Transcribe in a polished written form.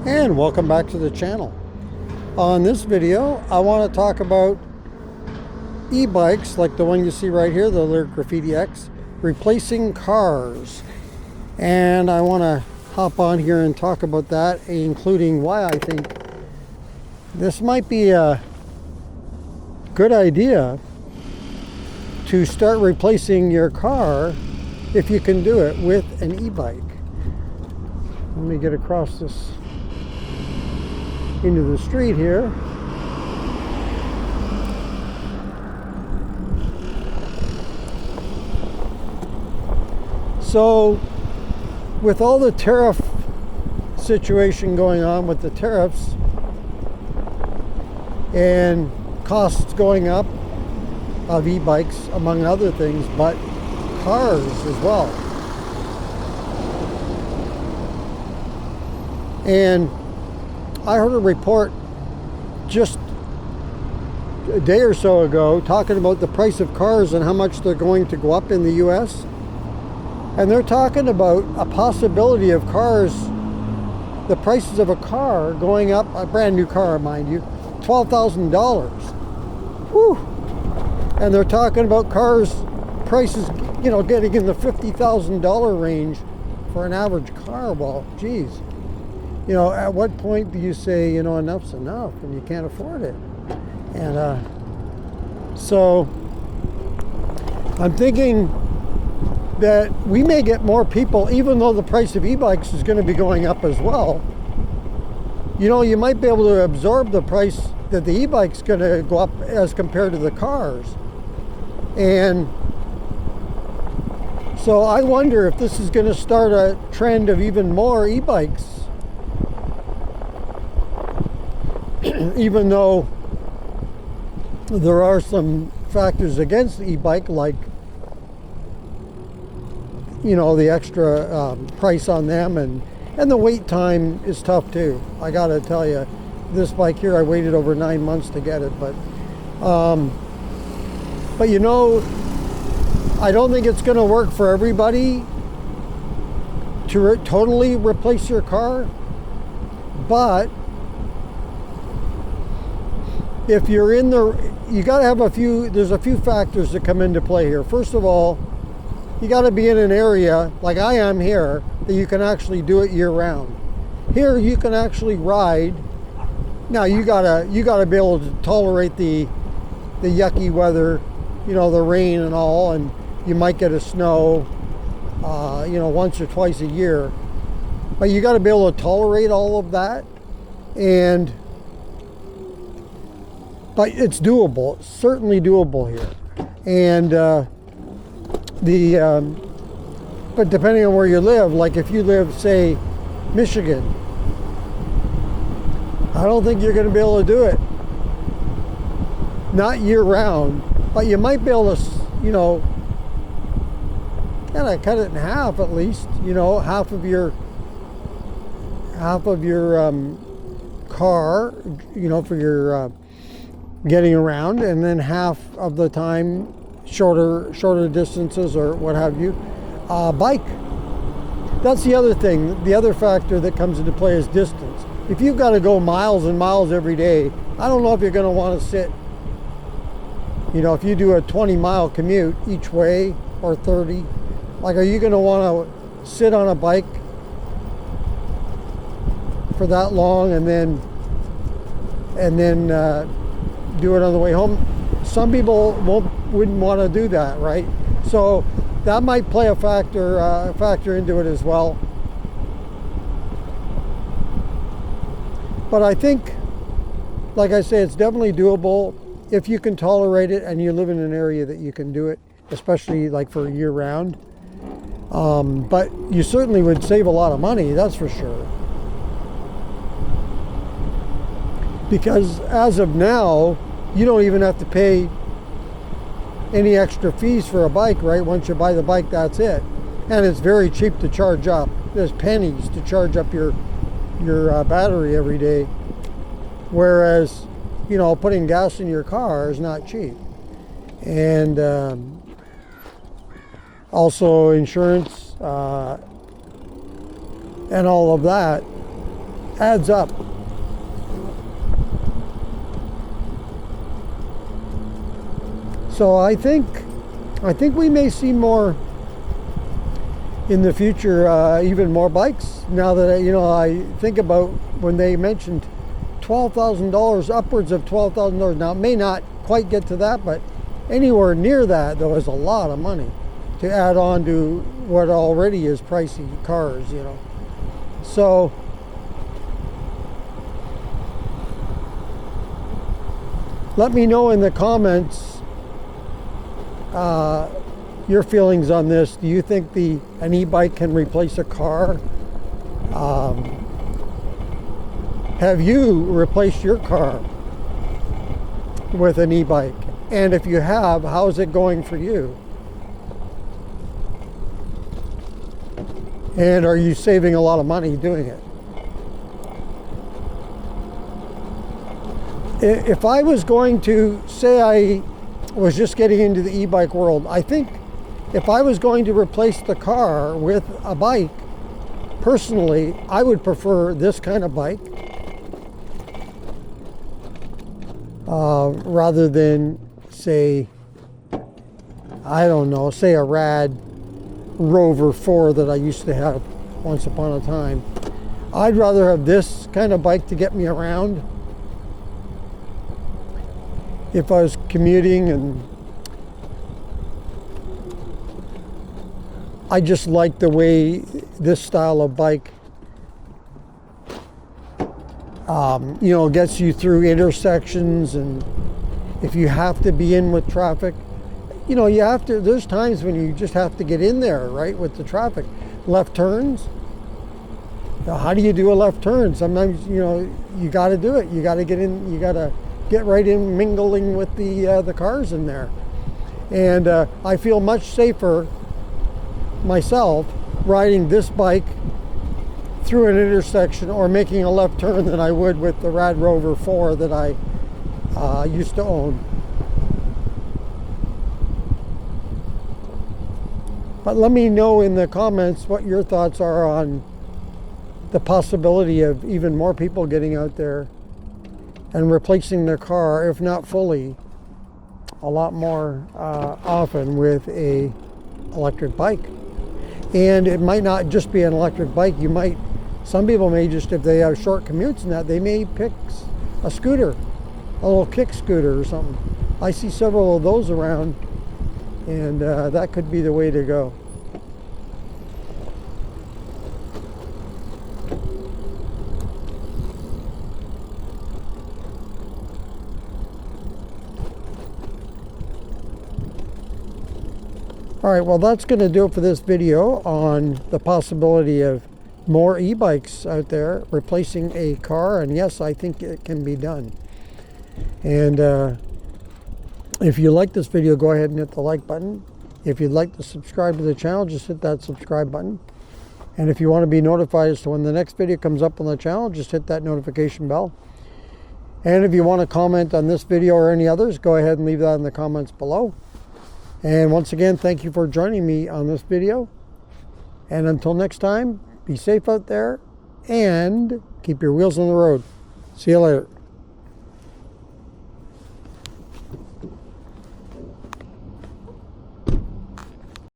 And welcome back to the channel. On this video, I want to talk about e-bikes like the one you see right here, the Lyric Graffiti X, replacing cars. And I want to hop on here and talk about that, including why I think this might be a good idea to start replacing your car if you can do it with an e-bike. Let me get across this into the street here. So with all the tariff situation going on with the tariffs and costs going up of e-bikes among other things, but cars as well. And I heard a report just a day or so ago talking about the price of cars and how much they're going to go up in the US. And they're talking about a possibility of cars, the prices of a car going up, a brand new car, mind you, $12,000. Whew. And they're talking about cars prices, you know, getting in the $50,000 range for an average car. Well, geez. You know, at what point do you say, you know, enough's enough and you can't afford it? And so I'm thinking that we may get more people, even though the price of e-bikes is going to be going up as well. You know, you might be able to absorb the price that the e-bike's going to go up as compared to the cars. And so I wonder if this is going to start a trend of even more e-bikes. Even though there are some factors against the e-bike, like, you know, the extra price on them, and the wait time is tough too. I gotta tell you, this bike here, I waited over 9 months to get it, but you know, I don't think it's gonna work for everybody to totally replace your car, but if you're in the, you got to have there's a few factors that come into play here. First of all, you got to be in an area like I am here that you can actually do it year round. Here you can actually ride. Now you gotta be able to tolerate the yucky weather, you know, the rain and all, and you might get a snow, you know, once or twice a year. But you got to be able to tolerate all of that, but it's doable. It's certainly doable here. And but depending on where you live, like if you live, say, Michigan, I don't think you're going to be able to do it. Not year round, but you might be able to, you know, kind of cut it in half at least. You know, half of your car, you know, for your getting around, and then half of the time shorter distances or what have you, bike. That's the other thing. The other factor that comes into play is distance. If you've got to go miles and miles every day, I don't know if you're going to want to sit, you know, if you do a 20-mile commute each way or 30, like, are you going to want to sit on a bike for that long and then do it on the way home? Some people wouldn't want to do that, right? So that might play a factor into it as well. But I think, like I say, it's definitely doable if you can tolerate it and you live in an area that you can do it, especially like for year round. But you certainly would save a lot of money, that's for sure. Because as of now, you don't even have to pay any extra fees for a bike, right? Once you buy the bike, that's it. And it's very cheap to charge up. There's pennies to charge up your battery every day. Whereas, you know, putting gas in your car is not cheap. And also insurance and all of that. adds up. So I think we may see more in the future, even more bikes. Now that I think about when they mentioned $12,000, upwards of $12,000. Now it may not quite get to that, but anywhere near that, though, is a lot of money to add on to what already is pricey cars. So let me know in the comments your feelings on this. Do you think an e-bike can replace a car? Have you replaced your car with an e-bike? And if you have, how's it going for you? And are you saving a lot of money doing it? If I was going to say I was just getting into the e-bike world, I think if I was going to replace the car with a bike, personally, I would prefer this kind of bike rather than, say, I don't know, say a rad Rover 4 that I used to have once upon a time. I'd rather have this kind of bike to get me around if I was commuting, and I just like the way this style of bike gets you through intersections, and if you have to be in with traffic, there's times when you just have to get in there, right, with the traffic. Left turns, how do you do a left turn? Sometimes, you got to do it. You got to get in, you got to get right in mingling with the cars in there. And I feel much safer myself riding this bike through an intersection or making a left turn than I would with the Rad Rover 4 that I used to own. But let me know in the comments what your thoughts are on the possibility of even more people getting out there and replacing their car, if not fully, a lot more often with a electric bike. And it might not just be an electric bike. Some people may just, if they have short commutes and that, they may pick a scooter, a little kick scooter or something. I see several of those around, and that could be the way to go. All right, well, that's going to do it for this video on the possibility of more e-bikes out there replacing a car. And yes, I think it can be done. And if you like this video, go ahead and hit the like button. If you'd like to subscribe to the channel, just hit that subscribe button. And if you want to be notified as to when the next video comes up on the channel, just hit that notification bell. And if you want to comment on this video or any others, go ahead and leave that in the comments below. And once again, thank you for joining me on this video. And until next time, be safe out there and keep your wheels on the road. See you later.